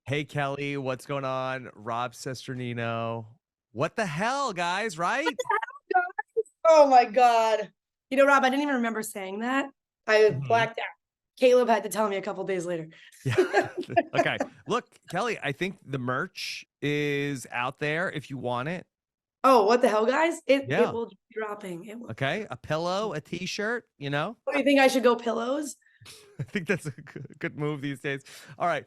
Hey, Kelly, what's going on? Rob Cesternino. What the hell, guys, right? Oh my God. Rob, I didn't even remember saying that. I Mhm. blacked out. Caleb had to tell me a couple days later. Yeah. Okay. Look, Kelly, I think the merch is out there if you want it. Oh, what the hell, guys? It Yeah. will be dropping. It will. Okay. A pillow, a t-shirt, you know? What, do you think I should go pillows? I think that's a good move these days. All right.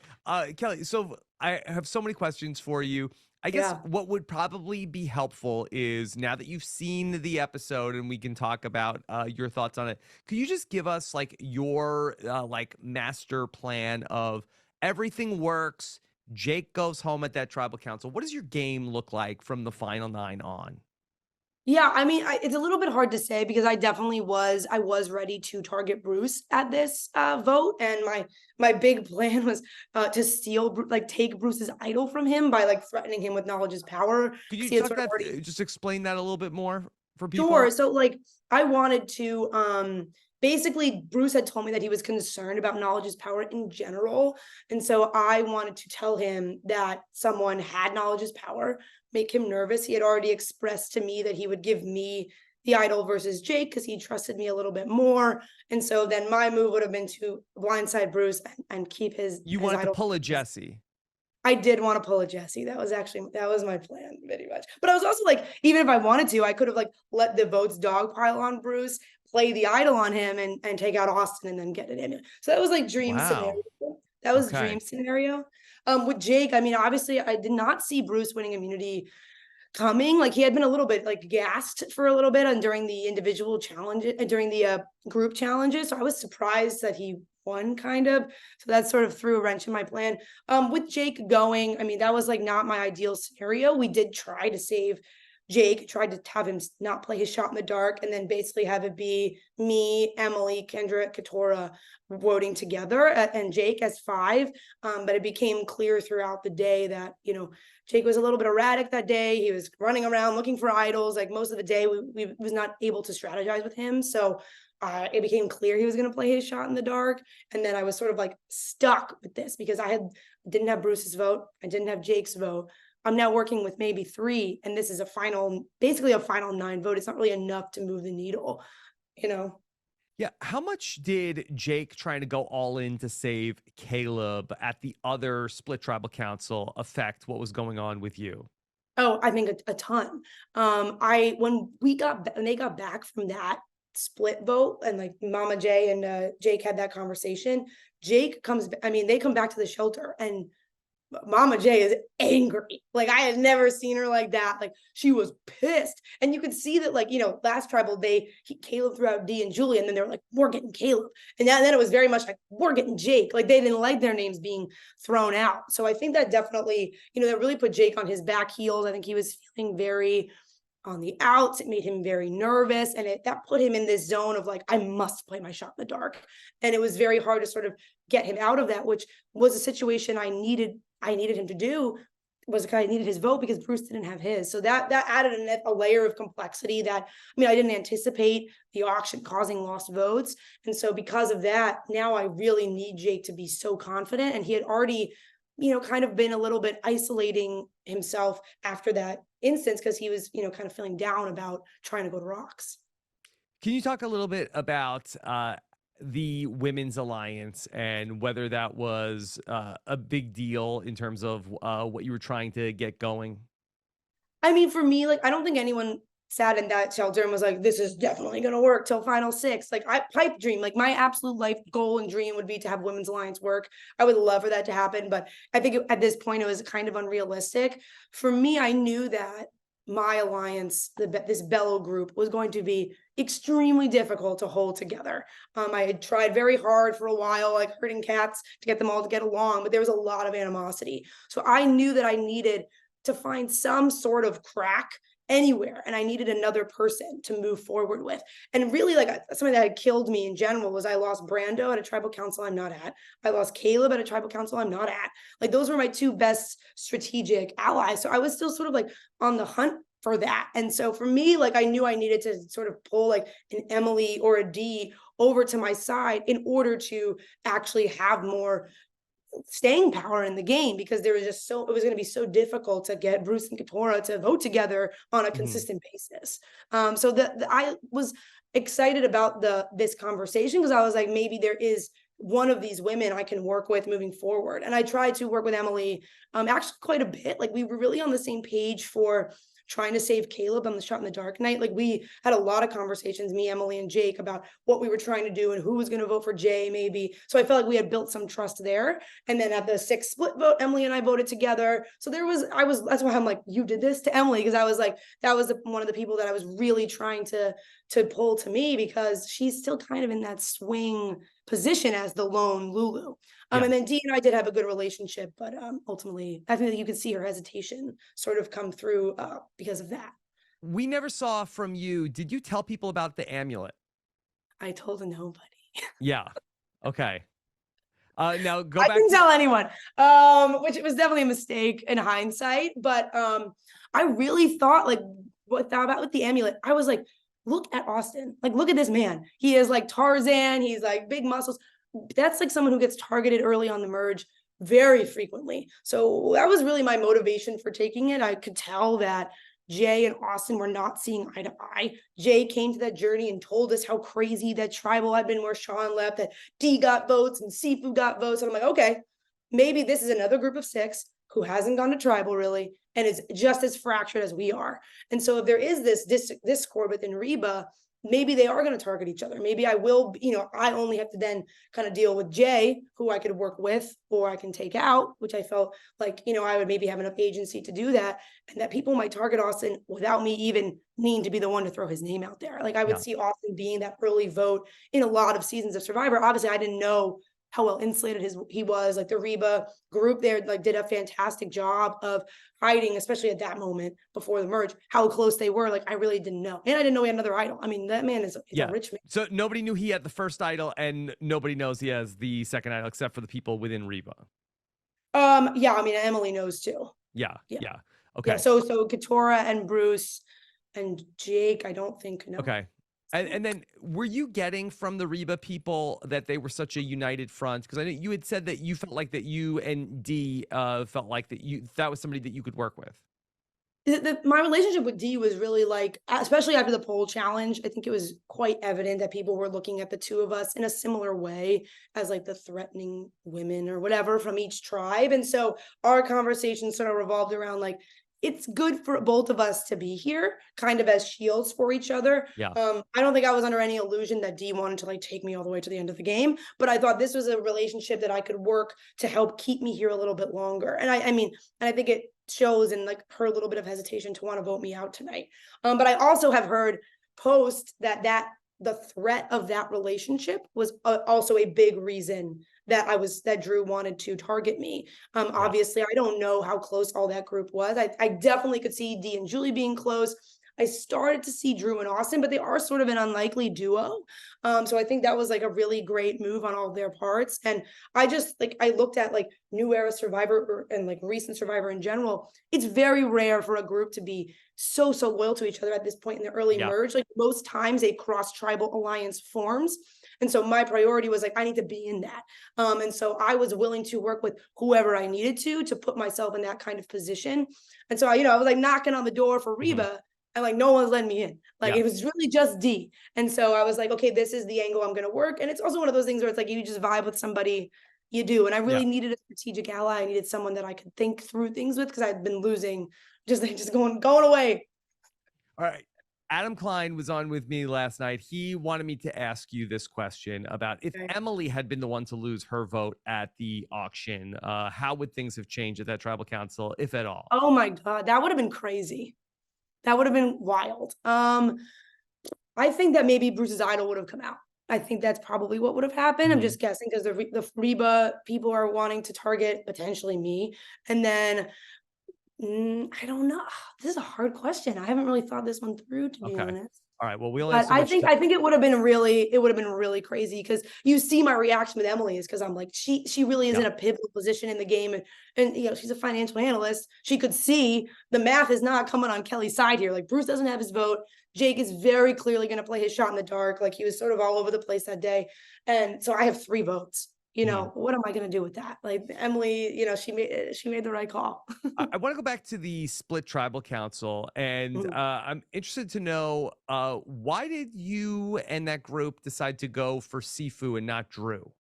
Kelly, so I have so many questions for you. I guess Yeah. what would probably be helpful is now that you've seen the episode and we can talk about your thoughts on it. Could you just give us like your like master plan of everything works? Jake goes home at that tribal council. What does your game look like from the final nine on? Yeah, I mean, it's a little bit hard to say because I was ready to target Bruce at this vote, and my big plan was to take Bruce's idol from him by like threatening him with knowledge is power Could because you he had talk sort of that already. just explain that a little bit more for Sure. people? So like I wanted to basically Bruce had told me that he was concerned about knowledge is power in general. And so I wanted to tell him that someone had knowledge is power, make him nervous. He had already expressed to me that he would give me the idol versus Jake because he trusted me a little bit more. And so then my move would have been to blindside Bruce and keep his You his wanted to idol. pull a Jesse. I did want to pull a Jesse. That was my plan, pretty much. But I was also like, even if I wanted to, I could have like let the votes dogpile on Bruce, play the idol on him, and take out Austin and then get it in. So that was like dream scenario. Wow. That was Okay. dream scenario. With Jake, I mean, obviously, I did not see Bruce winning immunity coming. Like he had been a little bit like gassed for a little bit and during the individual challenges, during the group challenges. So I was surprised that he won kind of. So that sort of threw a wrench in my plan. With Jake going, I mean, that was like not my ideal scenario. We did try to save Jake, tried to have him not play his shot in the dark, and then basically have it be me, Emily, Kendra, Katora voting together and Jake as five. But it became clear throughout the day that, Jake was a little bit erratic that day. He was running around looking for idols. Like most of the day, we was not able to strategize with him. So it became clear he was going to play his shot in the dark. And then I was sort of like stuck with this because didn't have Bruce's vote. I didn't have Jake's vote. I'm now working with maybe three, and this is basically a final nine vote. It's not really enough to move the needle, you know. Yeah. How much did Jake trying to go all in to save Caleb at the other split tribal council affect what was going on with you? Oh, I think a ton. I when they got back from that split vote and like Mama J and Jake had that conversation, I mean, they come back to the shelter and Mama J is angry. Like I had never seen her like that. Like she was pissed. And you could see that, like, last tribal, Caleb threw out D and Julie, and then they were like, we're getting Caleb. And then it was very much like, we're getting Jake. Like they didn't like their names being thrown out. So I think that definitely, that really put Jake on his back heels. I think he was feeling very on the outs. It made him very nervous, and that put him in this zone of like, I must play my shot in the dark. And it was very hard to sort of get him out of that, which was a situation I needed him to do. Was because I needed his vote because Bruce didn't have his. So that added a layer of complexity that, I mean, I didn't anticipate the auction causing lost votes. And so because of that, now I really need Jake to be so confident. And he had already, kind of been a little bit isolating himself after that instance because he was, kind of feeling down about trying to go to rocks. Can you talk a little bit about the women's alliance and whether that was a big deal in terms of what you were trying to get going? I mean, for me, like, I don't think anyone sat in that shelter and was like, this is definitely going to work till final six. Like, I pipe dream, like, my absolute life goal and dream would be to have Women's Alliance work. I would love for that to happen. But I think at this point, it was kind of unrealistic. For me, I knew that my alliance, this Bellow group, was going to be extremely difficult to hold together. I had tried very hard for a while, like herding cats, to get them all to get along, but there was a lot of animosity. So I knew that I needed to find some sort of crack anywhere, and I needed another person to move forward with. And really, like, something that had killed me in general was I lost Brando at a tribal council I'm not at. I lost Caleb at a tribal council I'm not at. Like those were my two best strategic allies. So I was still sort of like on the hunt for that. And so for me, like, I knew I needed to sort of pull like an Emily or a D over to my side in order to actually have more staying power in the game, because there was just it was going to be so difficult to get Bruce and Katora to vote together on a Mhm. consistent basis. So I was excited about this conversation, because I was like, maybe there is one of these women I can work with moving forward. And I tried to work with Emily actually quite a bit. Like, we were really on the same page for trying to save Caleb on the Shot in the Dark night. Like, we had a lot of conversations, me, Emily, and Jake, about what we were trying to do and who was going to vote for Jay, maybe. So I felt like we had built some trust there. And then at the 6 split vote, Emily and I voted together. So that's why I'm like, you did this to Emily, because I was like, that was one of the people that I was really trying to pull to me, because she's still kind of in that swing position as the lone Lulu. Yeah. And then Dee and I did have a good relationship, but ultimately, I think that you could see her hesitation sort of come through because of that. We never saw from you. Did you tell people about the amulet? I told nobody. Yeah. Okay. Now go I back didn't to tell anyone, which was definitely a mistake in hindsight. But I really thought, like, about with the amulet, I was like, look at Austin. Like, look at this man. He is like Tarzan. He's like big muscles. That's like someone who gets targeted early on the merge very frequently. So that was really my motivation for taking it. I could tell that Jay and Austin were not seeing eye to eye. Jay came to that journey and told us how crazy that tribal had been where Sean left, that D got votes and Sifu got votes. And I'm like, okay, maybe this is another group of 6 who hasn't gone to tribal really and is just as fractured as we are. And so if there is this discord within Reba, maybe they are going to target each other. Maybe I will, I only have to then kind of deal with Jay, who I could work with, or I can take out, which I felt like, I would maybe have enough agency to do that. And that people might target Austin without me even needing to be the one to throw his name out there. Like, I would yeah. see Austin being that early vote in a lot of seasons of Survivor. Obviously, I didn't know how well insulated he was. Like, the Reba group there like did a fantastic job of hiding, especially at that moment before the merge, how close they were. Like, I really didn't know. And I didn't know he had another idol. I mean, that man is a rich man. So nobody knew he had the first idol, and nobody knows he has the second idol except for the people within Reba. Yeah, I mean, Emily knows too. Yeah. Yeah. Okay. Yeah, so Katora and Bruce and Jake, I don't think know. Okay. And then were you getting from the Reba people that they were such a united front? Because I know you had said that you felt like that you and Dee felt like that was somebody that you could work with. My relationship with Dee was really like, especially after the poll challenge, I think it was quite evident that people were looking at the two of us in a similar way as like the threatening women or whatever from each tribe. And so our conversation sort of revolved around like, it's good for both of us to be here, kind of as shields for each other. Yeah. I don't think I was under any illusion that Dee wanted to like take me all the way to the end of the game, but I thought this was a relationship that I could work to help keep me here a little bit longer. And I mean, and I think it shows in like her little bit of hesitation to want to vote me out tonight. But I also have heard post that the threat of that relationship was also a big reason that Drew wanted to target me. Obviously, I don't know how close all that group was. I definitely could see Dee and Julie being close. I started to see Drew and Austin, but they are sort of an unlikely duo. So I think that was like a really great move on all their parts. And I just like, I looked at like new era Survivor and like recent Survivor in general. It's very rare for a group to be so loyal to each other at this point in the early merge. Like, most times a cross tribal alliance forms. And so my priority was like, I need to be in that. And so I was willing to work with whoever I needed to put myself in that kind of position. And so I was like knocking on the door for Reba, and like no one's letting me in. Like, it was really just Dee. And so I was like, okay, this is the angle I'm going to work. And it's also one of those things where it's like, you just vibe with somebody, you do. And I really needed a strategic ally. I needed someone that I could think through things with, because I'd been losing, just going away. All right. Adam Klein was on with me last night. He wanted me to ask you this question about if Emily had been the one to lose her vote at the auction, how would things have changed at that tribal council, if at all? Oh my God, that would have been crazy. That would have been wild. I think that maybe Bruce's idol would have come out. I think that's probably what would have happened. I'm just guessing, because the Reba people are wanting to target potentially me. And then I don't know. This is a hard question. I haven't really thought this one through, to be honest. All right. Well, we'll But I think it would have been really crazy, because you see my reaction with Emily is because I'm like, she really is in a pivotal position in the game, and she's a financial analyst. She could see the math is not coming on Kellie's side here. Like, Bruce doesn't have his vote. Jake is very clearly going to play his shot in the dark. Like, he was sort of all over the place that day, and so I have 3 votes. Mhm. what am I gonna do with that? Like Emily, she made the right call. I want to go back to the split tribal council, and Mhm. I'm interested to know why did you and that group decide to go for Sifu and not Drew?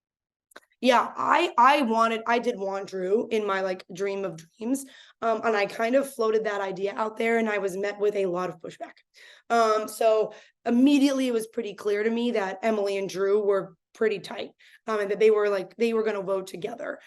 Yeah, I did want Drew in my, like, dream of dreams, and I kind of floated that idea out there, and I was met with a lot of pushback. So immediately it was pretty clear to me that Emily and Drew were pretty tight, and that they were gonna vote together.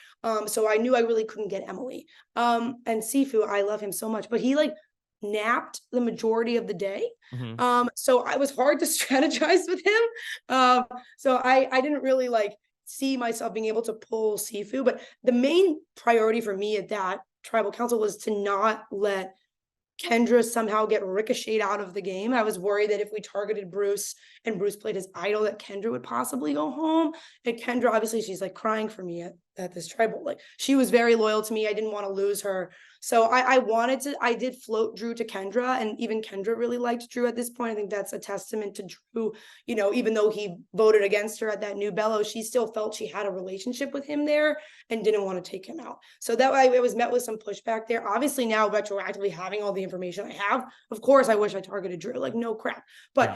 So I knew I really couldn't get Emily. And Sifu, I love him so much, but he, like, napped the majority of the day. Hmm. So I was hard to strategize with him. So I didn't really, like, see myself being able to pull Sifu, but the main priority for me at that tribal council was to not let Kendra somehow get ricocheted out of the game. I was worried that if we targeted Bruce and Bruce played his idol, that Kendra would possibly go home. And Kendra, obviously, she's like crying for me at this tribal. Like she was very loyal to me. I didn't want to lose her. So I did float Drew to Kendra, and even Kendra really liked Drew at this point. I think that's a testament to Drew. Even though he voted against her at that New Bellow, she still felt she had a relationship with him there and didn't want to take him out. So that way it was met with some pushback there. Obviously, now retroactively having all the information I have, of course, I wish I targeted Drew. Like, no crap. Yeah. But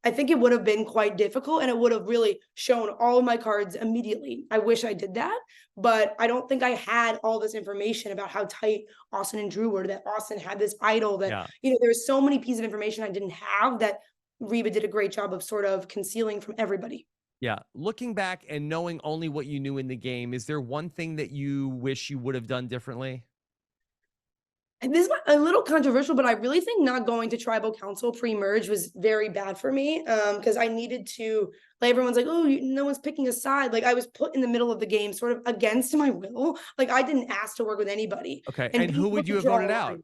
I think it would have been quite difficult and it would have really shown all of my cards immediately. I wish I did that, but I don't think I had all this information about how tight Austin and Drew were, that Austin had this idol, that, Yeah. there's so many pieces of information I didn't have that Reba did a great job of sort of concealing from everybody. Yeah. Looking back and knowing only what you knew in the game, is there one thing that you wish you would have done differently? And this is a little controversial, but I really think not going to tribal council pre-merge was very bad for me. Because I needed to, like, everyone's like, oh, no one's picking a side. Like I was put in the middle of the game, sort of against my will. Like I didn't ask to work with anybody, Okay. and And being who able would you to have draw a voted out?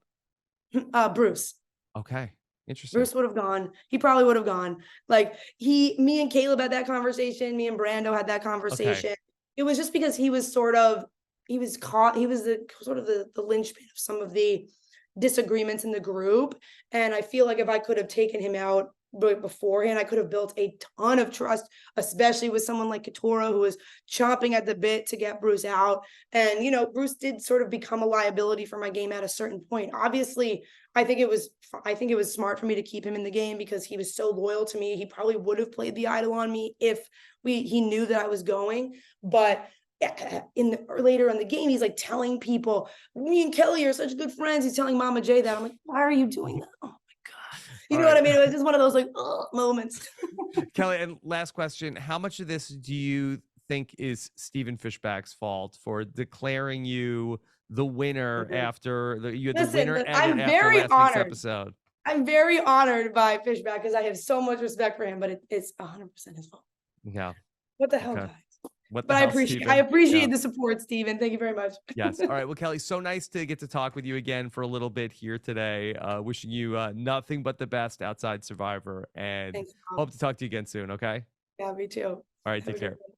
line. Bruce. Okay. Interesting. Bruce would have gone. He probably would have gone. Like me and Caleb had that conversation. Me and Brando had that Okay. conversation. It was just because he was sort of he was caught. He was the sort of the linchpin of some of the disagreements in the group. And I feel like if I could have taken him out beforehand, I could have built a ton of trust, especially with someone like Katora who was chomping at the bit to get Bruce out. And Bruce did sort of become a liability for my game at a certain point. Obviously, I think it was smart for me to keep him in the game because he was so loyal to me. He probably would have played the idol on me if he knew that I was going. But later in the game, he's like telling people, "Me and Kelly are such good friends." He's telling Mama J that. I'm like, "Why are you doing that?" Oh my god, you All know what right. I mean? It was just one of those like moments. Kelly, and last question. How much of this do you think is Stephen Fishback's fault for declaring you the winner Mhm. after you had the Listen, winner edit I'm after very last week's honored. episode? I'm very honored by Fishback because I have so much respect for him, but it's 100% his fault. Yeah. What the hell, Okay. guys? What the But I hell, appreciate I Stephen? appreciate Yeah. the support, Steven. Thank you very much. Yes. All right. Well, Kelly, so nice to get to talk with you again for a little bit here today. Wishing you nothing but the best outside Survivor, and Thanks, Tom. hope to talk to you again soon. Okay. Yeah, me too. All right. Have Take a good care. one.